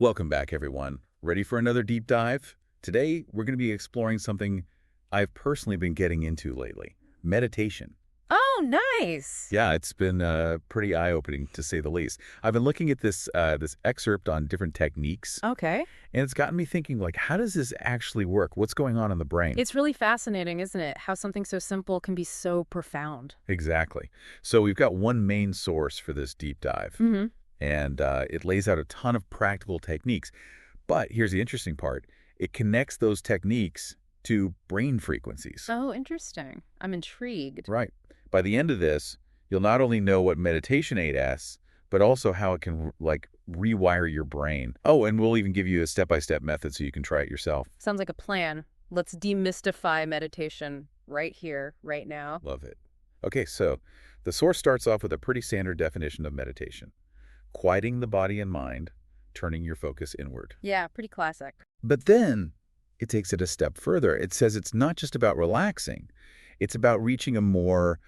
Welcome back, everyone. Ready for another deep dive? Today, we're going to be exploring something I've personally been getting into lately, meditation. Oh, nice. Yeah, it's been pretty eye-opening, to say the least. I've been looking at this excerpt on different techniques, Okay. and it's gotten me thinking, like, how does this actually work? What's going on in the brain? It's really fascinating, isn't it? How something so simple can be so profound. Exactly. So we've got one main source for this deep dive, Mm-hmm. and it lays out a ton of practical techniques. But here's the interesting part. It connects those techniques to brain frequencies. Oh, interesting. I'm intrigued. Right. By the end of this, you'll not only know what meditation aids, but also how it can, like, rewire your brain. Oh, and we'll even give you a step-by-step method so you can try it yourself. Sounds like a plan. Let's demystify meditation right here, right now. Love it. Okay, so the source starts off with a pretty standard definition of meditation. Quieting the body and mind, turning your focus inward. Yeah, pretty classic. But then it takes it a step further. It says it's not just about relaxing. It's about reaching a more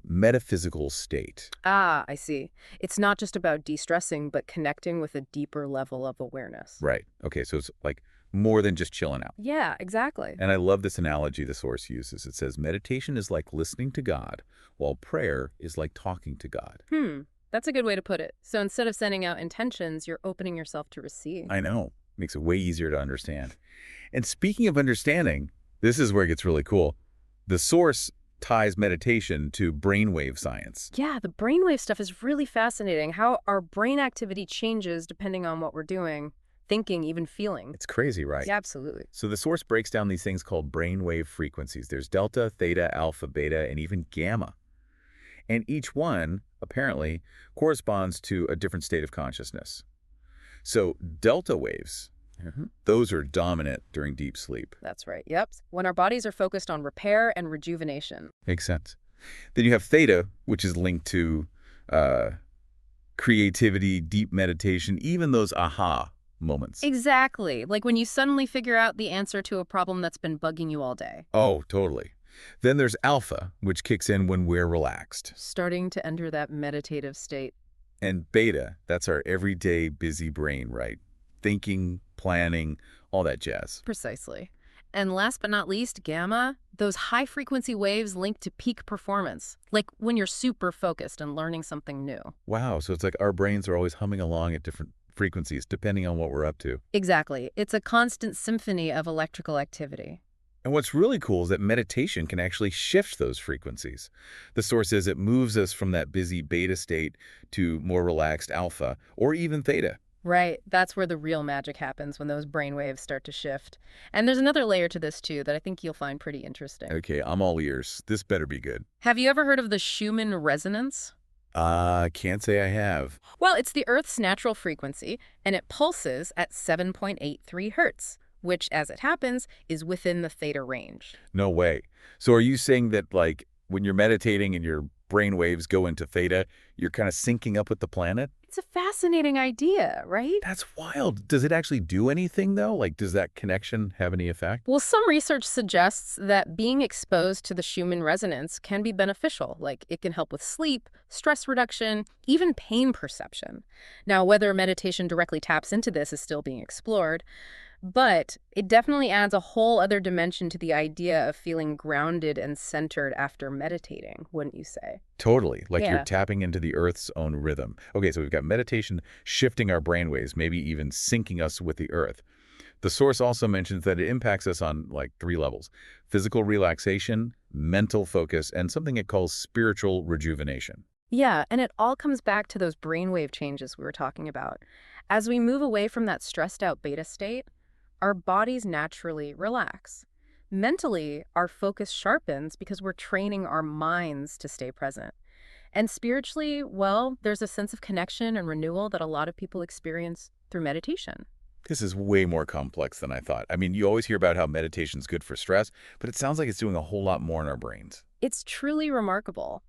metaphysical state. Ah, I see. It's not just about de-stressing, but connecting with a deeper level of awareness. Right. Okay, so it's like more than just chilling out. Yeah, exactly. And I love this analogy the source uses. It says meditation is like listening to God, while prayer is like talking to God. That's a good way to put it. So instead of sending out intentions, you're opening yourself to receive. I know. Makes it way easier to understand. And speaking of understanding, this is where it gets really cool. The source ties meditation to brainwave science. Yeah, the brainwave stuff is really fascinating. How our brain activity changes depending on what we're doing, thinking, even feeling. It's crazy, right? Yeah, absolutely. So the source breaks down these things called brainwave frequencies. There's delta, theta, alpha, beta, and even gamma. And each one, apparently, corresponds to a different state of consciousness. So delta waves, those are dominant during deep sleep. That's right. Yep. When our bodies are focused on repair and rejuvenation. Makes sense. Then you have theta, which is linked to creativity, deep meditation, even those aha moments. Exactly. Like when you suddenly figure out the answer to a problem that's been bugging you all day. Oh, totally. Then there's alpha, which kicks in when we're relaxed. Starting to enter that meditative state. And beta, that's our everyday busy brain, right? Thinking, planning, all that jazz. Precisely. And last but not least, gamma, those high-frequency waves linked to peak performance, like when you're super focused and learning something new. Wow, so it's like our brains are always humming along at different frequencies, depending on what we're up to. Exactly. It's a constant symphony of electrical activity. And what's really cool is that meditation can actually shift those frequencies. The source says it moves us from that busy beta state to more relaxed alpha, or even theta. Right. That's where the real magic happens, when those brain waves start to shift. And there's another layer to this, too, that I think you'll find pretty interesting. Okay, I'm all ears. This better be good. Have you ever heard of the Schumann resonance? Can't say I have. Well, it's the Earth's natural frequency, and it pulses at 7.83 hertz, which, as it happens, is within the theta range. No way. So are you saying that, like, when you're meditating and your brain waves go into theta, you're kind of syncing up with the planet? It's a fascinating idea, right? That's wild. Does it actually do anything, though? Like, does that connection have any effect? Well, some research suggests that being exposed to the Schumann resonance can be beneficial. Like, it can help with sleep, stress reduction, even pain perception. Now, whether meditation directly taps into this is still being explored, but it definitely adds a whole other dimension to the idea of feeling grounded and centered after meditating, wouldn't you say? Totally. Like you're Yeah. tapping into the Earth's own rhythm. Okay, so we've got meditation shifting our brainwaves, maybe even syncing us with the Earth. The source also mentions that it impacts us on, like, 3 levels: physical relaxation, mental focus, and something it calls spiritual rejuvenation. Yeah, and it all comes back to those brainwave changes we were talking about. As we move away from that stressed out beta state, our bodies naturally relax. Mentally, our focus sharpens because we're training our minds to stay present. And spiritually, well, there's a sense of connection and renewal that a lot of people experience through meditation. This is way more complex than I thought. I mean, you always hear about how meditation's good for stress, but it sounds like it's doing a whole lot more in our brains. It's truly remarkable.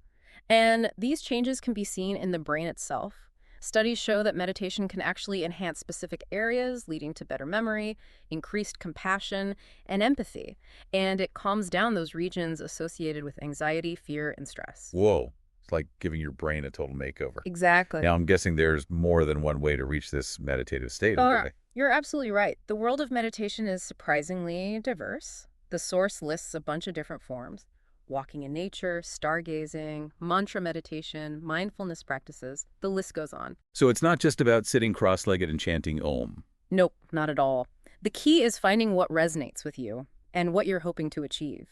And these changes can be seen in the brain itself. Studies show that meditation can actually enhance specific areas, leading to better memory, increased compassion, and empathy. And it calms down those regions associated with anxiety, fear, and stress. Whoa. It's like giving your brain a total makeover. Exactly. Now, I'm guessing there's more than one way to reach this meditative state of the Oh, way. you're absolutely right. The world of meditation is surprisingly diverse. The source lists a bunch of different forms: walking in nature, stargazing, mantra meditation, mindfulness practices. The list goes on. So it's not just about sitting cross-legged and chanting Om. Nope, not at all. The key is finding what resonates with you and what you're hoping to achieve.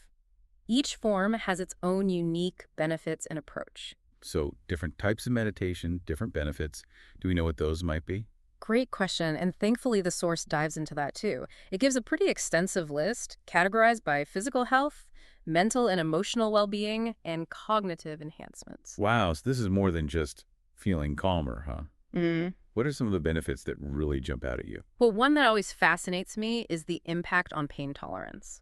Each form has its own unique benefits and approach. So different types of meditation, different benefits. Do we know what those might be? Great question, and thankfully the source dives into that too. It gives a pretty extensive list, categorized by physical health, mental and emotional well-being, and cognitive enhancements. Wow, so this is more than just feeling calmer, huh? Mm. What are some of the benefits that really jump out at you? Well, one that always fascinates me is the impact on pain tolerance.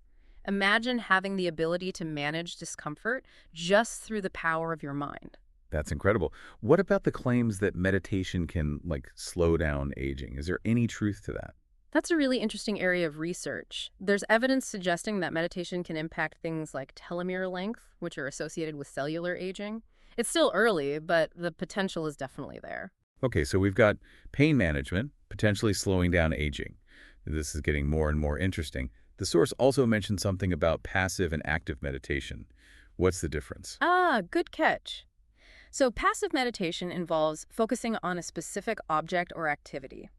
Imagine having the ability to manage discomfort just through the power of your mind. That's incredible. What about the claims that meditation can, like, slow down aging? Is there any truth to that? That's a really interesting area of research. There's evidence suggesting that meditation can impact things like telomere length, which are associated with cellular aging. It's still early, but the potential is definitely there. Okay, so we've got pain management, potentially slowing down aging. This is getting more and more interesting. The source also mentioned something about passive and active meditation. What's the difference? Ah, good catch. So passive meditation involves focusing on a specific object or activity,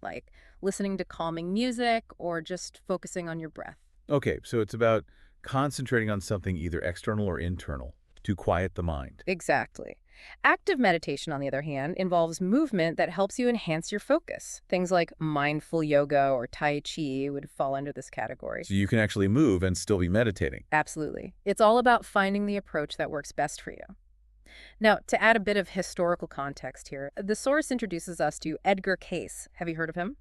like listening to calming music or just focusing on your breath. Okay, so it's about concentrating on something either external or internal to quiet the mind. Exactly. Active meditation, on the other hand, involves movement that helps you enhance your focus. Things like mindful yoga or Tai Chi would fall under this category. So you can actually move and still be meditating. Absolutely. It's all about finding the approach that works best for you. Now, to add a bit of historical context here, the source introduces us to Edgar Cayce. Have you heard of him?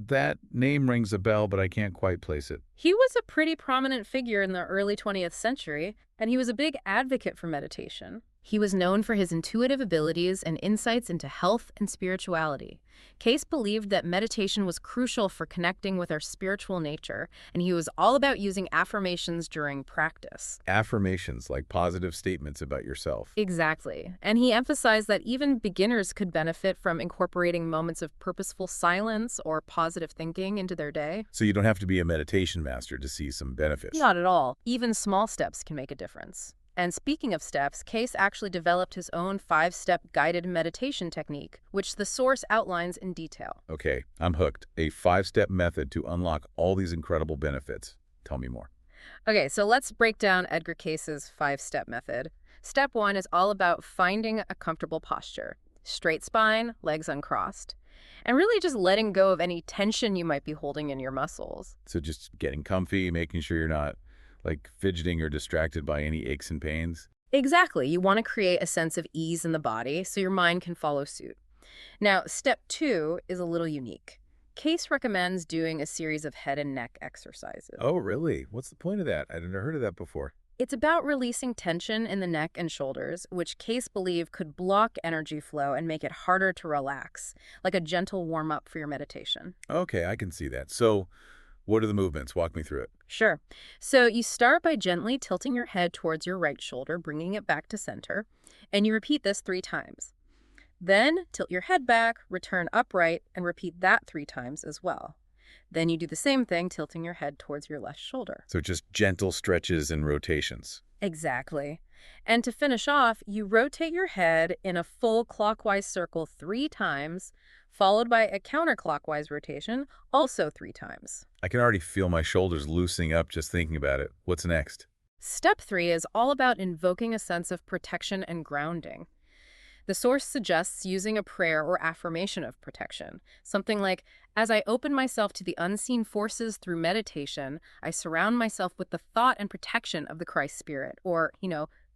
That name rings a bell, but I can't quite place it. He was a pretty prominent figure in the early 20th century, and he was a big advocate for meditation. He was known for his intuitive abilities and insights into health and spirituality. Case believed that meditation was crucial for connecting with our spiritual nature, and he was all about using affirmations during practice. Affirmations, like positive statements about yourself. Exactly. And he emphasized that even beginners could benefit from incorporating moments of purposeful silence or positive thinking into their day. So you don't have to be a meditation master to see some benefits. Not at all. Even small steps can make a difference. And speaking of steps, Case actually developed his own 5-step guided meditation technique, which the source outlines in detail. Okay, I'm hooked. A 5-step method to unlock all these incredible benefits. Tell me more. Okay, so let's break down Edgar Cayce's 5-step method. Step 1 is all about finding a comfortable posture. Straight spine, legs uncrossed. And really just letting go of any tension you might be holding in your muscles. So just getting comfy, making sure you're not like fidgeting or distracted by any aches and pains. Exactly. You want to create a sense of ease in the body so your mind can follow suit. Now, step 2 is a little unique. Case recommends doing a series of head and neck exercises. Oh, really? What's the point of that? I'd never heard of that before. It's about releasing tension in the neck and shoulders, which Case believed could block energy flow and make it harder to relax, like a gentle warm-up for your meditation. Okay, I can see that. So what are the movements? Walk me through it. Sure. So you start by gently tilting your head towards your right shoulder, bringing it back to center, and you repeat this 3 times. Then tilt your head back, return upright, and repeat that 3 times as well. Then you do the same thing, tilting your head towards your left shoulder. So just gentle stretches and rotations. Exactly. And to finish off, you rotate your head in a full clockwise circle 3 times, followed by a counterclockwise rotation, also 3 times. I can already feel my shoulders loosening up just thinking about it. What's next? Step 3 is all about invoking a sense of protection and grounding. The source suggests using a prayer or affirmation of protection, something like, as I open myself to the unseen forces through meditation, I surround myself with the thought and protection of the Christ Spirit, or,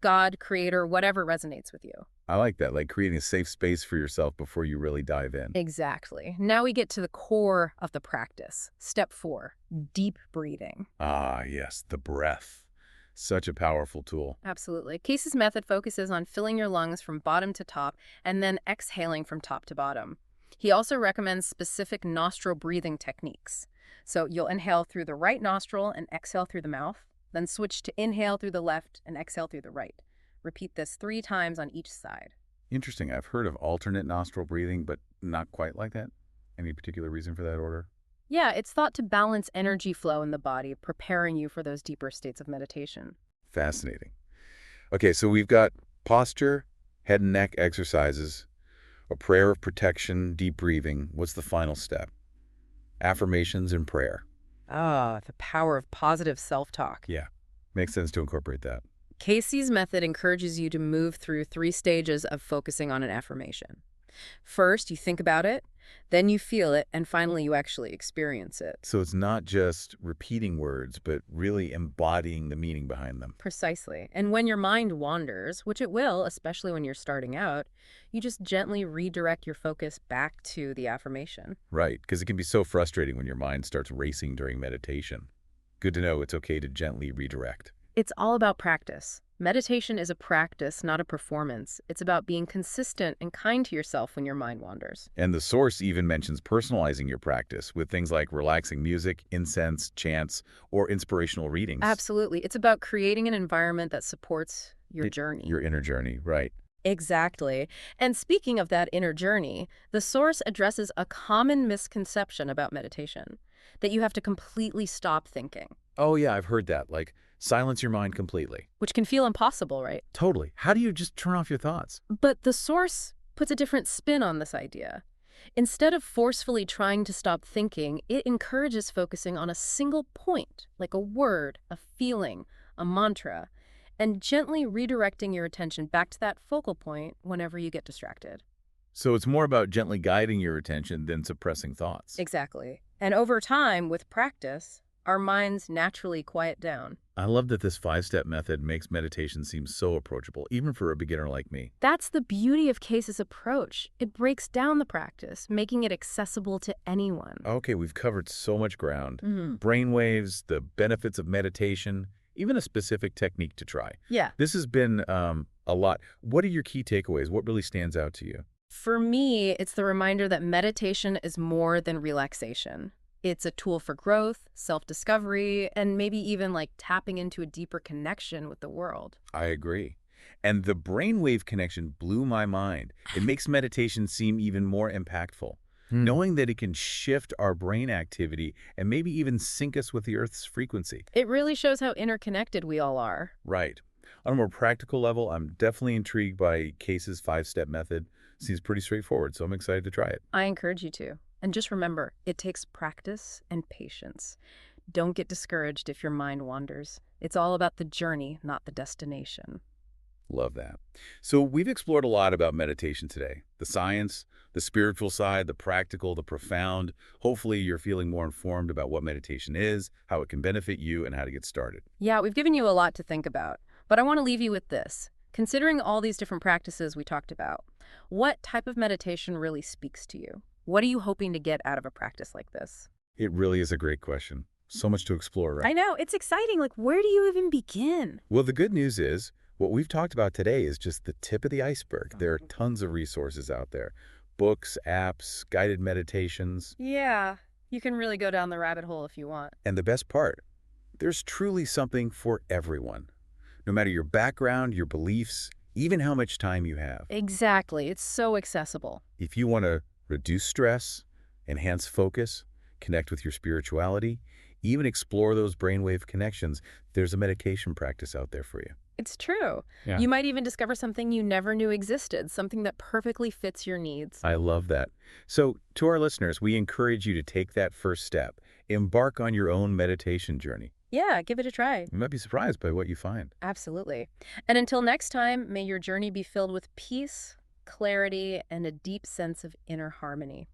God, Creator, whatever resonates with you. I like that, like creating a safe space for yourself before you really dive in. Exactly. Now we get to the core of the practice. Step 4, deep breathing. Ah, yes, the breath. Such a powerful tool. Absolutely. Case's method focuses on filling your lungs from bottom to top and then exhaling from top to bottom. He also recommends specific nostril breathing techniques. So you'll inhale through the right nostril and exhale through the mouth, then switch to inhale through the left and exhale through the right. Repeat this 3 times on each side. Interesting. I've heard of alternate nostril breathing, but not quite like that. Any particular reason for that order? Yeah, it's thought to balance energy flow in the body, preparing you for those deeper states of meditation. Fascinating. Okay, so we've got posture, head and neck exercises, a prayer of protection, deep breathing. What's the final step? Affirmations and prayer. Ah, the power of positive self-talk. Yeah, makes sense to incorporate that. Casey's method encourages you to move through 3 stages of focusing on an affirmation. First, you think about it, then you feel it, and finally you actually experience it. So it's not just repeating words, but really embodying the meaning behind them. Precisely. And when your mind wanders, which it will, especially when you're starting out, you just gently redirect your focus back to the affirmation. Right, because it can be so frustrating when your mind starts racing during meditation. Good to know it's okay to gently redirect. It's all about practice. Meditation is a practice, not a performance. It's about being consistent and kind to yourself when your mind wanders. And the source even mentions personalizing your practice with things like relaxing music, incense, chants, or inspirational readings. Absolutely. It's about creating an environment that supports your journey. Your inner journey, right. Exactly. And speaking of that inner journey, the source addresses a common misconception about meditation, that you have to completely stop thinking, Oh yeah, I've heard that. Like, silence your mind completely. which can feel impossible, right? Totally. How do you just turn off your thoughts? But the source puts a different spin on this idea. Instead of forcefully trying to stop thinking, it encourages focusing on a single point, like a word, a feeling, a mantra, and gently redirecting your attention back to that focal point whenever you get distracted. So it's more about gently guiding your attention than suppressing thoughts. Exactly. And over time, with practice, our minds naturally quiet down. I love that this 5-step method makes meditation seem so approachable, even for a beginner like me. That's the beauty of Case's approach. It breaks down the practice, making it accessible to anyone. Okay, we've covered so much ground. Mhm. Brainwaves, the benefits of meditation, even a specific technique to try. Yeah. This has been a lot. What are your key takeaways? What really stands out to you? For me, it's the reminder that meditation is more than relaxation. It's a tool for growth, self-discovery, and maybe even like tapping into a deeper connection with the world. I agree. And the brainwave connection blew my mind. It makes meditation seem even more impactful. Knowing that it can shift our brain activity and maybe even sync us with the Earth's frequency. It really shows how interconnected we all are. Right. On a more practical level, I'm definitely intrigued by Case's 5-step method. Seems pretty straightforward, so I'm excited to try it. I encourage you to. And just remember, it takes practice and patience. Don't get discouraged if your mind wanders. It's all about the journey, not the destination. Love that. So we've explored a lot about meditation today. The science, the spiritual side, the practical, the profound. Hopefully you're feeling more informed about what meditation is, how it can benefit you, and how to get started. Yeah, we've given you a lot to think about, but I want to leave you with this. Considering all these different practices we talked about, what type of meditation really speaks to you? What are you hoping to get out of a practice like this? It really is a great question. So much to explore, right? I know, it's exciting. Like, where do you even begin? Well, the good news is what we've talked about today is just the tip of the iceberg. There are tons of resources out there. Books, apps, guided meditations. Yeah, you can really go down the rabbit hole if you want. And the best part, there's truly something for everyone. No matter your background, your beliefs, even how much time you have. Exactly. It's so accessible. If you want to reduce stress, enhance focus, connect with your spirituality, even explore those brainwave connections, there's a meditation practice out there for you. It's true. Yeah. You might even discover something you never knew existed, something that perfectly fits your needs. I love that. So to our listeners, we encourage you to take that first step. Embark on your own meditation journey. Yeah, give it a try. You might be surprised by what you find. Absolutely. And until next time, may your journey be filled with peace, clarity, and a deep sense of inner harmony.